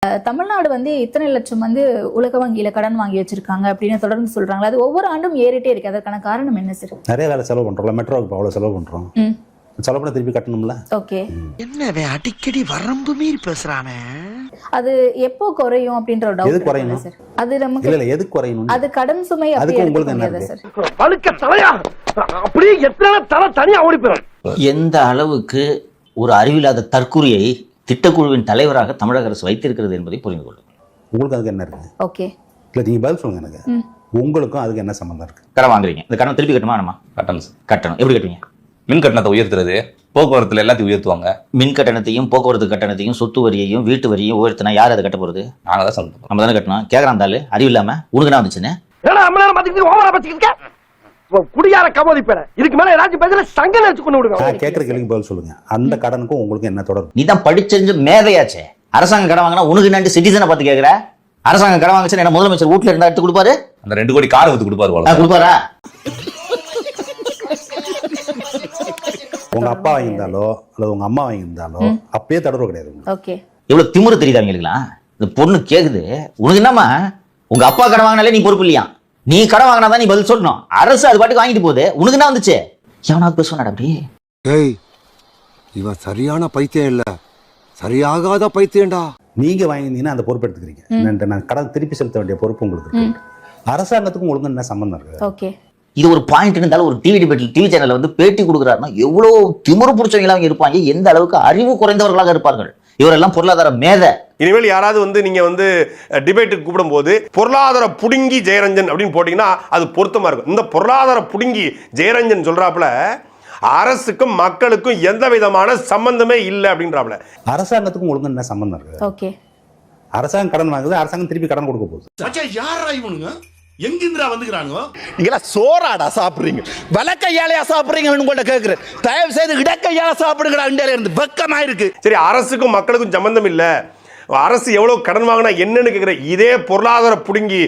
தமிழ்நாடு இத்தனை லட்சம் உலக வங்கியில கடன் வாங்கி வச்சிருக்காங்க அப்படின்னு தொடர்ந்து சொல்றாங்க. அது ஒவ்வொரு ஆண்டும் ஏறிட்டே இருக்கு. அதற்கான காரணம் என்ன சார்? நிறைய வேலை செலவு பண்றோம். மெட்ரோவுக்கு அவ்வளவு செலவு பண்றோம். செலவு பண்ண திருப்பி கட்டணும்ல. ஓகே. என்னவே அடிக்கடி வரம்பு மீறி பேசுறானே. அது எப்போ குறையும் அப்படின்ற ஒரு டவுட். எது குறையணும் சார்? அது நமக்கு இல்ல எது குறையணும்? அது கடன் சுமை அதுக்கு அப்படியே உங்களுக்கு என்ன இருக்கு சார். பழுக்க தலையா அப்படியே எத்தனை தலை தனியா ஓடி போயிடும். எந்த அளவுக்கு ஒரு அறிவில்லாத தற்குறியை திட்டக்குழுவின் தலைவராக தமிழக அரசு வைத்திருக்கிறது என்பதை புரிந்து கொள்ளும். உங்களுக்கு அதுக்கு என்ன இருக்கு? ஓகே. இல்ல நீங்க பதில் சொல்லுங்க எனக்கு. உங்களுக்கும் அதுக்கு என்ன சம்பந்தம் இருக்கு? கடன் வாங்குறீங்க, இந்த கடன் திருப்பி கட்டணுமா? நம்ம கட்டணும். எப்படி கட்டுவீங்க? மின் கட்டணத்தை உயர்த்துறது, போக்குவரத்துல எல்லாத்தையும் உயர்த்துவாங்க. மின் கட்டணத்தையும் போக்குவரத்து கட்டணத்தையும் சொத்து வரியையும் வீட்டு வரியும் உயர்த்தினா யார் அதை கட்ட போறது? நாங்க தான் சொல்றோம். நம்ம தானே கட்டணும். கேட்கறான் தாள் அறிவு இல்லாம உனக்கு என்ன வந்துச்சுன்னு குடியார கமோதி பேர இதுக்கு மேல ஏதாச்சும் பேசல சங்கல வச்சு கொண்டு விடுங்க. நான் கேட்கற கேள்விக்கு பதில் சொல்லுங்க. அந்த கடனுக்கும் உங்களுக்கு என்ன தொடர்பு? நீ தான் படிச்ச மேதையாச்சே. அரசாங்கம் கடன் வாங்கினா உனக்கு என்ன சிட்டிசனை பார்த்து கேட்கிற? அரசாங்கம் கடன் வாங்கிச்சு என்ன முதலமைச்சர் வீட்டுல இருந்தா எடுத்து கொடுப்பாரு? அந்த 2 கோடி கார் எடுத்து கொடுப்பாரு. கொடுப்பாரா? உங்க அப்பா வாங்கியிருந்தாலோ அல்லது உங்க அம்மா வாங்கியிருந்தாலோ அப்பயே தடவை கிடையாது. ஓகே. எவ்வளவு திமிரு தெரியுதா அவங்களுக்குலாம்? இந்த பொண்ணு கேக்குது, உனக்கு என்னமா உங்க அப்பா கடன் வாங்கினாலே நீ பொறுப்பு இல்லையா? நீ கடன் வாங்கினாதான் நீ பதில் சொல்லணும். அரசு அது பாட்டுக்கு வாங்கிட்டு போகுது, உனக்கு என்ன வந்துச்சு? எவனாவது பேசுவானடா அப்படி? ஏய், இவன் சரியான பைத்தியம் இல்ல, சரியாகாத பைத்தியம்டா. நீங்க வாங்கினீங்கன்னா அந்த பொறுப்பு எடுத்துக்கிறீங்க. நான் கடன் திருப்பி செலுத்த வேண்டிய பொறுப்பு உங்களுக்கு இருக்கு. அரசாங்கத்துக்கும் உங்களுக்கு என்ன சம்பந்தம் இருக்கு? ஓகே. இது ஒரு பாயிண்ட் இருந்தாலும் ஒரு டிவி சேனல்ல பேட்டி கொடுக்குறாருன்னா எவ்வளவு திமிரு பிடிச்சவங்களா அவங்க இருப்பாங்க, எந்த அளவுக்கு அறிவு குறைந்தவர்களாக இருப்பார்கள். இவரெல்லாம் பொருளாதார மேதை. இனிமேல் யாராவது நீங்க டிபேட்டுக்கு கூப்பிடும் போது பொருளாதார புடுங்கி ஜெயரஞ்சன் அப்படின்னு போட்டீங்கன்னா அது பொருத்தமா இருக்கும். இந்த பொருளாதார புடுங்கி ஜெயரஞ்சன் சொல்றாப்புல அரசுக்கும் மக்களுக்கும் எந்த விதமான சம்பந்தமே இல்லை அப்படின்றாப்புல. அரசாங்கத்துக்கும் உங்களுக்கு என்ன சம்பந்தம் இருக்கு? ஓகே. அரசாங்கம் கடன் வாங்குது, அரசாங்கம் திருப்பி கடன் கொடுக்க போகுது. யாரா இவனுங்க? எங்கிந்திரா வந்துக்கிறாங்க? நீங்களா சோறாடா சாப்பிடுறீங்க, வலக்கையாலையா சாப்பிடுறீங்க? கூட கேட்கிறேன், தயவு செய்து இடக்கையால சாப்பிடுங்கடா. இந்தியால இருந்து வெக்கமா இருக்கு. சரி, அரசுக்கும் மக்களுக்கும் சம்பந்தம் இல்லை, அரசு எவ்வளவு கடன் வாங்கினா என்னன்னு கேட்கிற இதே பொருளாதார புடுங்கி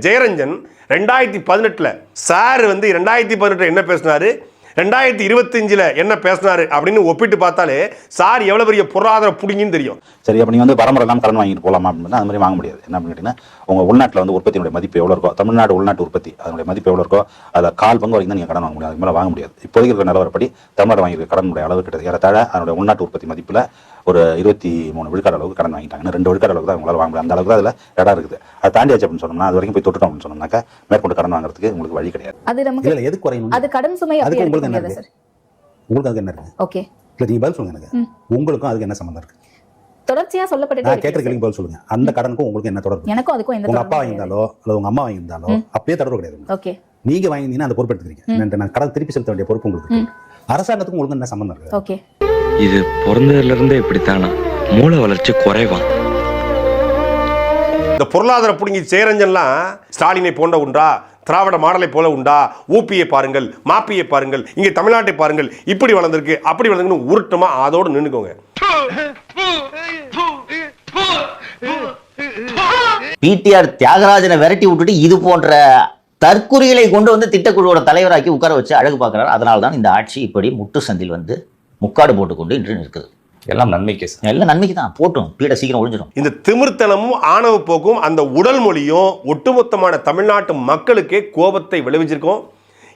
ஜெயரஞ்சன் 2018 சார் 2018 என்ன பேசினாரு, 2025 என்ன பேசினாரு அப்படின்னு ஒப்பிட்டு பார்த்தாலே சார் எவ்வளவு பெரிய பொருளாதார புடுங்கின்னு தெரியும். சரி, அப்ப நீங்க பரம்பரை எல்லாம் கடன் வாங்கிட்டு போலாமா அப்படின்னா அது மாதிரி வாங்க முடியாது. என்ன கேட்டீங்கன்னா, உங்க உள்நாட்டில் உற்பத்தியுடைய மதிப்பு எவ்வளவு இருக்கோ, தமிழ்நாடு உள்நாட்டு உற்பத்தி அதனுடைய மதிப்பு எவ்வளவு இருக்கோ அதில் 1/4 பங்கு வரைக்கும் தான் நீங்க கடன் வாங்க முடியாது. அதுக்கு மேலே வாங்க முடியாது. இப்போதைக்கு இருக்கிற நிலவரப்படி தமிழ்நாடு வாங்கியிருக்க கடனுடைய அளவு கிட்டத்தட்ட ஏறத்தாழ அதனுடைய உள்நாட்டு உற்பத்தி மதிப்புல ஒரு 23 விழுக்காடு அளவுக்கு கடன் வாங்கிட்டாங்க. 2 விழுக்காடு அளவுக்கு தான் உங்களால் வாங்க முடியாது. அந்த அளவுக்கு அதில் இடம் இருக்குது. அதை தாண்டியாச்சு அப்படின்னு சொன்னோம்னா, அது வரைக்கும் போய் தொட்டுட்டோம் அப்படின்னு சொன்னோம்னாக்கா மேற்கொண்டு கடன் வாங்குறதுக்கு உங்களுக்கு வழி கிடையாது. அது நமக்கு இல்ல எது குறையணும்? அது கடன் சுமை அதுக்கு அப்படியே உங்களுக்கு என்ன இருக்கு இருக்கு? உங்களுக்கு அதுக்கு என்ன இருக்கு? ஓகே. இல்ல நீங்க பதில் சொல்லுங்க எனக்கு. உங்களுக்கும் அதுக்கு என்ன சம்பந்தம் இருக்கு? தொடர்ச்சியா சொல்லப்பட்டே நான் கேட்கற கேள்விக்கு பதில் சொல்லுங்க. அந்த கடனுக்கும் உங்களுக்கு என்ன தொடர்பு? எனக்கும் அதுக்கும் எந்த உங்க அப்பா வாங்கியிருந்தாலோ அல்லது உங்க அம்மா வாங்கியிருந்தாலோ அப்பயே தடவை கிடையாது. ஓகே. நீங்க வாங்கினீங்கன்னா அந்த பொறுப்பு எடுத்துக்கிறீங்க. நான் கடன் திருப்பி செலுத்த வேண்டிய பொறுப்பு உங்களுக்கு இருக்கு. அரசாங்கத்துக்கும் உங்களுக்கு என்ன சம்பந்தம் இருக்கு? ஓகே. இது பிறந்ததுல இருந்தே இப்படித்தானா? மூளை வளர்ச்சி குறைவா? இந்த பொருளாதார புடுங்கி ஜெயரஞ்சன்லாம் ஸ்டாலினை போன்ற உண்டா, திராவிட மாடலை போல உண்டா, ஊபியை பாருங்கள், மாப்பியை பாருங்கள், இங்கே தமிழ்நாட்டை பாருங்கள், இப்படி வளர்ந்துருக்கு அப்படி வளர்ந்துருக்கு உருட்டமா அதோடு நின்னுக்கோங்க. பிடிஆர் தியாகராஜனை விரட்டி விட்டுட்டு இது போன்ற தற்குறிகளை கொண்டு திட்டக்குழுவோட தலைவராக்கி உட்கார வச்சு அழகு பார்க்கிறார். அதனால தான் இந்த ஆட்சி இப்படி முட்டு சந்தில் முக்காடு போட்டுக்கொண்டு இன்று நிற்குது. எல்லாம் நன்மைக்கு, எல்லாம் நன்மைக்கு தான். போட்டும், பீட சீக்கிரம் ஒழிஞ்சிடும். இந்த திமிர்த்தனமும் ஆணவ போக்கும் அந்த உடல் மொழியும் ஒட்டுமொத்தமான தமிழ்நாட்டு மக்களுக்கே கோபத்தை விளைவிச்சிருக்கோம்.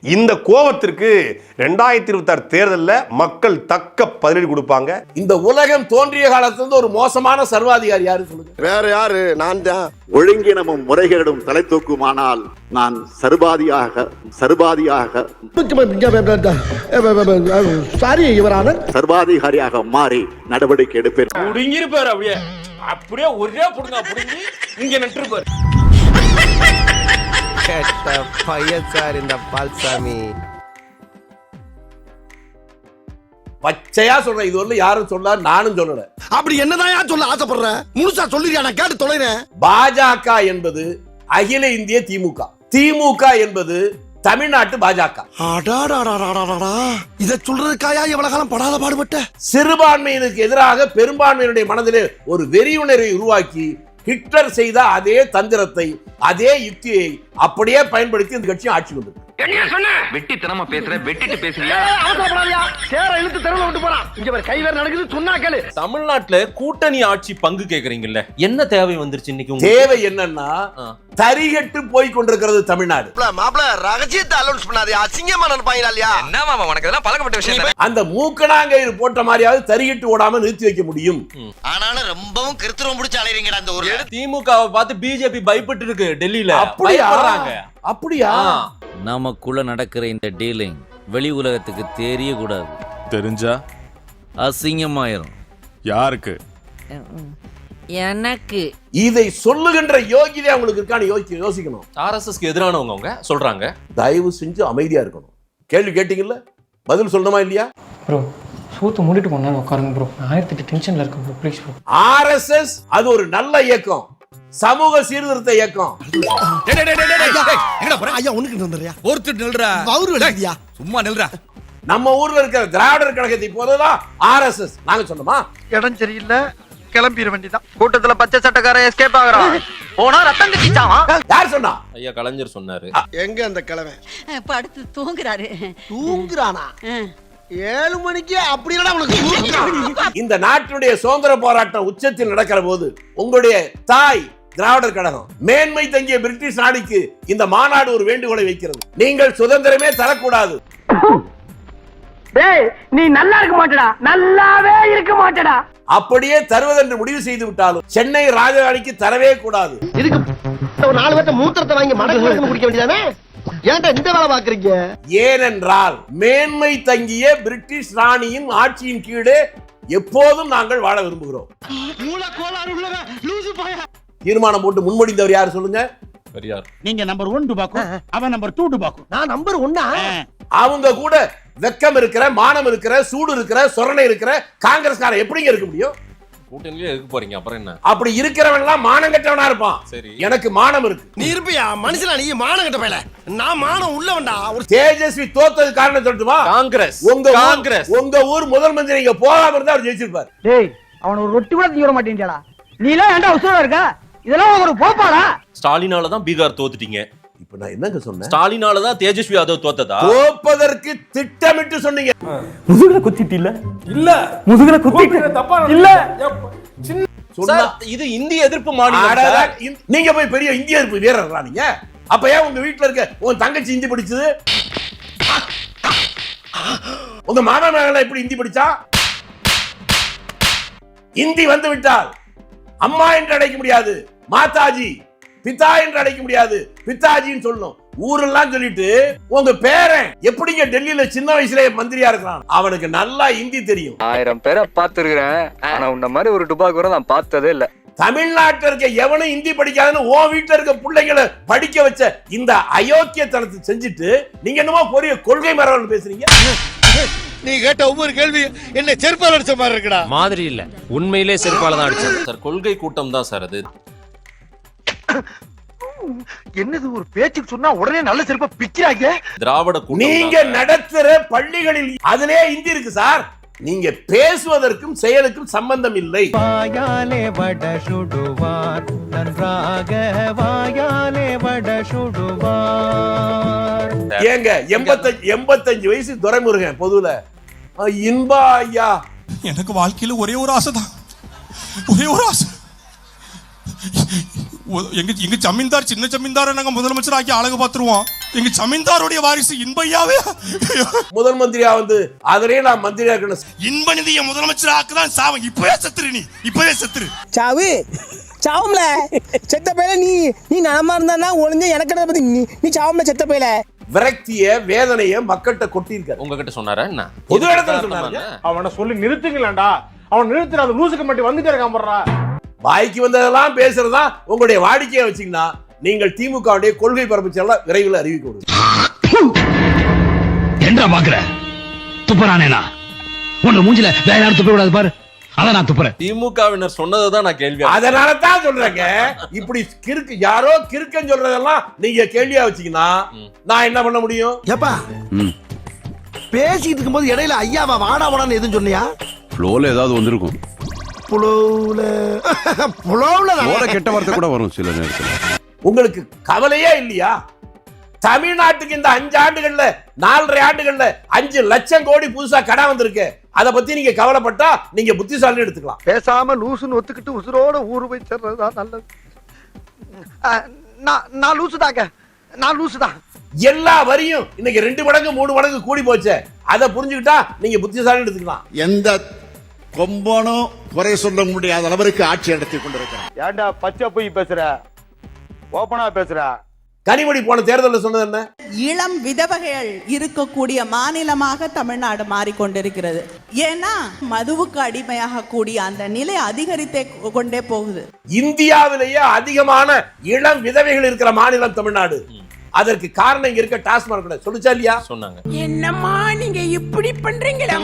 இந்த கோபத்திற்கு 2026 தேர்தலில் மக்கள் தக்க பதிலடி கொடுப்பாங்க. இந்த உலகம் தோன்றிய காலத்திலிருந்து ஒரு மோசமான சர்வாதிகாரி யாரு சொல்லுங்க? வேற யாரு? நான் தான். ஒழுங்கினமும் முறைகேடும் தலை தூக்குமானால் நான் சர்வாதியாக சர்வாதிகாரியாக மாறி நடவடிக்கை எடுப்பேன். புடுங்கிருப்பாரு, அப்படியே ஒரே புடுங்க புடுங்கி இங்க நின்றுப்பாரு. கேட்ட பையன் சார் இந்த பால்சாமி. பச்சையா சொல்றேன், இது வரல யாரும் சொல்ல, நானும் சொல்லல. அப்படி என்னதான் சொல்ல ஆசைப்படுற? முழுசா சொல்லிருக்கா, நான் கேட்டு தொலைறேன். பாஜக என்பது அகில இந்திய திமுக, திமுக என்பது தமிழ்நாட்டு பாஜக. இத சொல்றதுக்காயா எவ்வளவு காலம் படாத பாடுபட்ட? சிறுபான்மையினருக்கு எதிராக பெரும்பான்மையினுடைய மனதிலே ஒரு வெறியுணர்வை உருவாக்கி ஹிட்லர் செய்த அதே தந்திரத்தை, அதே யுக்தியை அப்படியே பயன்படுத்தி இந்த கட்சி ஆட்சி வந்தது. என்ன சொன்ன வெட்டித்தனமா பேசுற வெட்டிட்டு பேசுறியா சேர இழுத்து தெருவுல விட்டு போறான் இங்க பாரு கை வேற நடக்குது சொன்னா கேளு தமிழ்நாட்டுல கூட்டணி ஆட்சி பங்கு கேக்குறீங்கல்ல, என்ன தேவை வந்துருச்சு இன்னைக்கு உங்களுக்கு? தேவை என்னன்னா தரிகட்டு போய் கொண்டிருக்கிறது தமிழ்நாடு. மாப்ள ரகசியத்தை அலௌன்ஸ் பண்ணாதே அசிங்கமா நினைப்பாங்களா இல்லையா? என்ன மாமா உனக்கு இதெல்லாம் பழக்கப்பட்ட விஷயம். அந்த மூக்கணாங்கயிறு போட்ட மாதிரியாவது தரிகட்டு ஓடாம நிறுத்தி வைக்க முடியும். ஆனாலும் ரொம்பவும் கிருத்திரம் பிடிச்சு அலையறீங்கடா அந்த ஊர்ல. திமுகவை பார்த்து பிஜேபி பயப்பட்டு இருக்கு டெல்லியில. அப்படியா? நமக்குள்ள நடக்கிற இந்த டீலிங் வெளி உலகத்துக்கு தெரியக்கூடாது. தெரிஞ்சா அசிங்கமாயிரும். யாருக்கு? எனக்கு. இதை சொல்லுகின்ற யோகிதை அவங்களுக்கு இருக்கான்னு யோசிக்கணும். ஆர்எஸ்எஸ்க்கு எதிரானவங்க அவங்க சொல்றாங்க. தயவு செஞ்சு அமைதியா இருக்கணும். கேள்வி கேட்டீங்கல்ல, பதில் சொல்லணுமா இல்லையா? ப்ரோ சூத்து மூடிட்டு போனாலும் உட்காருங்க ப்ரோ. 1008 டென்ஷன்ல இருக்கேன் ப்ரோ, ப்ளீஸ் ப்ரோ. ஆர்எஸ்எஸ் அது ஒரு நல்ல இயக்கம், சமூக சீர்திருத்த இயக்கம். என்னடா போற ஐயா உனக்கு வந்துறியா ஒருத்தர் நில்றா அவரு விளையாடியா சும்மா நில்றா. நம்ம ஊர்ல இருக்கிற திராவிடர் கழகத்தை போலதான் ஆர்எஸ்எஸ். நாங்க சொன்னோமா இடம் சரியில்லை கிளம்பிட வேண்டியதான். கூட்டத்துல பச்சை சட்டக்காரன் எஸ்கேப் ஆகுறான். போனா ரத்தம் கட்டிச்சான். யார் சொன்னா? ஐயா கலைஞர் சொன்னாரு. எங்க அந்த கிழவன் படுத்து தூங்குறாரு. தூங்குறானா? 7 மணிக்கு அப்படி இல்லடா உனக்கு. இந்த நாட்டினுடைய சுதந்திர போராட்டம் உச்சத்தில் நடக்கிற போது உங்களுடைய தாய் திராவிடர் கழகம் மேன்மை தங்கிய பிரிட்டிஷ் நாடுக்கு இந்த மாநாடு ஒரு வேண்டுகோளை வைக்கிறது. நீங்கள் சுதந்திரமே தரக்கூடாது. டேய் நீ நல்லா இருக்க மாட்டடா, நல்லாவே இருக்க மாட்டடா. அப்படியே தருவதென்று முடிவு செய்து விட்டாலும் சென்னை ராஜதானிக்கு தரவே கூடாது. இதுக்கு ஒரு 4 பேர்த்த மூத்திரத்தை வாங்கி மடக்கு குடிக்க வேண்டியதானே? ஏன்டா இந்த வேலை பாக்குறீங்க? ஏனென்றால் மேன்மை தங்கிய பிரிட்டிஷ் ராணியின் ஆட்சியின் கீழே எப்போதும் நாங்கள் வாழ விரும்புகிறோம். தீர்மானம் போட்டு முன்மொழிந்தவர் யார் சொல்லுங்க? பெரியார். நீங்க நம்பர் 1 டுபாக்கு, அவன் நம்பர் 2 டுபாக்கு. நான் நம்பர் 1. அவங்க கூட வெக்கம் இருக்கிற, மானம் இருக்கிற, சூடு இருக்கிற, சொரணை இருக்கிற காங்கிரஸ்காரன் எப்படிங்க இருக்க முடியும்? கூட்டணியிலே இருக்க போறீங்க அப்புறம் என்ன? அப்படி இருக்கிறவன் எல்லாம் மானம் கட்டவனா இருப்பான். சரி, எனக்கு மானம் இருக்கு. நீ இருப்பியா மனுஷனா? நீ மானம் கட்ட பயல. நான் மானம் உள்ளவன்டா. ஒரு தேஜஸ்வி தோத்தது காரணம் சொல்லட்டுமா? காங்கிரஸ். உங்க ஊர் முதல் மந்திரி இங்க போகாம இருந்தா அவர் ஜெயிச்சிருப்பார். டேய் அவன ஒரு ரொட்டி கூட திங்க மாட்டேங்கடா. நீ எல்லாம் ஏன்டா உசுரா இருக்க? இதெல்லாம் ஒரு போப்பாடா. ஸ்டாலினால தான் பீகார் தோத்துட்டீங்க. இப்ப நான் என்னங்க சொன்னேன்? ஸ்டாலினால தான் தேஜஸ்வி யாதவ் தோத்ததா? தோப்பதற்கு திட்டமிட்டு சொன்னீங்க. முதுகுல குத்திட்டு இல்ல முதுகுல குத்திட்டு தப்பா இல்ல. சார், இது இந்திய எதிர்ப்பு மாநிலம் சார். நீங்க போய் பெரிய இந்திய எதிர்ப்பு வீரர்களா நீங்க? அப்ப ஏன் உங்க வீட்டுல இருக்க உன் தங்கச்சி இந்தி படிச்சது? உங்க மாமா மகள எப்படி இந்தி படிச்சா? இந்தி வந்து விட்டால் அம்மா என்று அழைக்க முடியாது, மாதாஜி, பிதா என்று அழைக்க முடியாது, பிதாஜின்னு சொல்லணும். ஊரெல்லாம் சொல்லிட்டு உங்க பேரன் எப்படிங்க டெல்லியில சின்ன வயசுல மந்திரியா இருக்கிறான்? அவனுக்கு நல்லா இந்தி தெரியும். 1000 பேரை பார்த்திருக்கிறேன், ஆனா உன்ன மாதிரி ஒரு டுபாக்கு கூட நான் பார்த்ததே இல்ல. தமிழ்நாட்டில் இருக்க எவனும் இந்தி படிக்காதுன்னு உன் வீட்டுல இருக்க பிள்ளைங்களை படிக்க வச்ச இந்த அயோக்கியத்தனத்தை செஞ்சுட்டு நீங்க என்னமோ பெரிய கொள்கை மரபு பேசுறீங்க. நீ கேட்ட ஒவ்வொரு கேள்வி என்ன செருப்பால அடிச்ச மாதிரி இருக்குடா. மாதிரி இல்ல, உண்மையிலே செருப்பால தான் அடிச்சது சார். கொள்கை கூட்டம் தான் சார் அது. என்னது ஒரு பேச்சுக்கு சொன்னா உடனே நல்ல செருப்பா பிக்கிறாங்க. திராவிட கூட்டம். நீங்க நடத்துற பள்ளிகளில் அதிலே இந்தி இருக்கு சார். நீங்க பேசுவதற்கும் செயலுக்கும் சம்பந்தம் இல்லை. வாயாலே வட சுடுவார் நன்றாக, வாயாலே வட சுடுவார். ஏங்க 85 வயசு துரைமுருகன் பொதுவுல இன்பா ஐயா. எனக்கு வாழ்க்கையில ஒரே ஒரு ஆசை தான், ஒரே ஒரு ஆசை. எங்க ஜமீன்தார் சின்ன ஜமீன்தாரை நாங்க முதலமைச்சர் ஆக்கி அழகு பார்த்துருவோம். எங்க ஜமீன்தாருடைய வாரிசு இன்பையாவே முதல் மந்திரியா வந்து அதிலே நான் மந்திரியா இருக்கணும். இன்ப நிதிய முதலமைச்சர் ஆக்குதான் சாவம். இப்பவே செத்துரு, நீ இப்பவே செத்துரு. சாவு சாவும்ல செத்த பையல. நீ நலமா இருந்தா ஒளிஞ்ச எனக்கு பத்தி நீ சாவும்ல செத்த பையல. விரக்திய வேதனைய மக்கள்கிட்ட கொட்டியிருக்காரு. உங்ககிட்ட சொன்னாரா என்ன? பொது இடத்துல சொன்னாரு. அவனை சொல்லி நிறுத்துங்களேன்டா. அவன் நிறுத்துற அது லூசுக்கு மட்டும் வந்துட்டே இருக்கான் போடுறா. வாய்க்கு வந்ததெல்லாம் பேசுறதா உங்களுடைய வாடிக்கையை வச்சீங்கன்னா நீங்கள் திமுகவுடைய கொள்கை பரப்பு செல்ல விரைவில் அறிவிக்க விடுங்க. என்ன பாக்குற? துப்புறானேனா உன்ன மூஞ்சில வேற யாரும் துப்ப கூடாது பாரு. அத நான் துப்புறேன். திமுகவினர் சொன்னதான் நான் கேள்வி. அதனால தான் சொல்றேங்க. இப்படி கிறுக்கு யாரோ கிறுக்கன்னு சொல்றதெல்லாம் நீங்க கேள்வியா வச்சீங்கன்னா நான் என்ன பண்ண முடியும்? ஏப்பா பேசிட்டு இருக்கும்போது இடையில ஐயாவா வாடா வாடான்னு எதுவும் சொன்னியா? ஃப்ளோல ஏதாவது வந்திருக்கும். புலவுல கெட்ட வார்த்தை கூட வரும் சில நேரத்துல. உங்களுக்கு கவலையே இல்லையா? தமிழ்நாட்டுக்கு இந்த 5 ஆண்டுகள்ல 4.5 ஆண்டுகள்ல 5 லட்சம் கோடி புதுசா கடன் வந்திருக்கு. அத பத்தி நீங்க கவலைப்பட்டா நீங்க புத்திசாலி எடுத்துக்கலாம். பேசாம லூசுன்னு ஒத்துக்கிட்டு உசுரோட ஊரு போய் சேர்றதுதான் நல்லது. நான் லூசுதாங்க, நான் லூசுதான். எல்லா வரியும் இன்னைக்கு 2 மடங்கு 3 மடங்கு கூடி போச்சு. அதை புரிஞ்சுக்கிட்டா நீங்க புத்திசாலி எடுத்துக்கலாம். எந்த கொம்பனும் குறை சொல்ல முடியாத அளவிற்கு ஆட்சி நடத்தி கொண்டிருக்கிறார். ஏன்டா பச்சை போய் பேசுற, ஓபனா பேசுற? கனிமொழி போன தேர்தலில் சொன்னது என்ன? இளம் விதவைகள் இருக்கக்கூடிய மாநிலமாக தமிழ்நாடு மாறிக்கொண்டிருக்கிறது. ஏன்னா மதுவுக்கு அடிமையாக கூடிய அந்த நிலை அதிகரித்தே கொண்டே போகுது. இந்தியாவிலேயே அதிகமான இளம் விதவைகள் இருக்கிற மாநிலம் தமிழ்நாடு. அதற்கு காரணம் இங்க இருக்க டாஸ்மாக் சொல்லுச்சா இல்லையா? சொன்னாங்க. என்னம்மா நீங்க இப்படி பண்றீங்களா?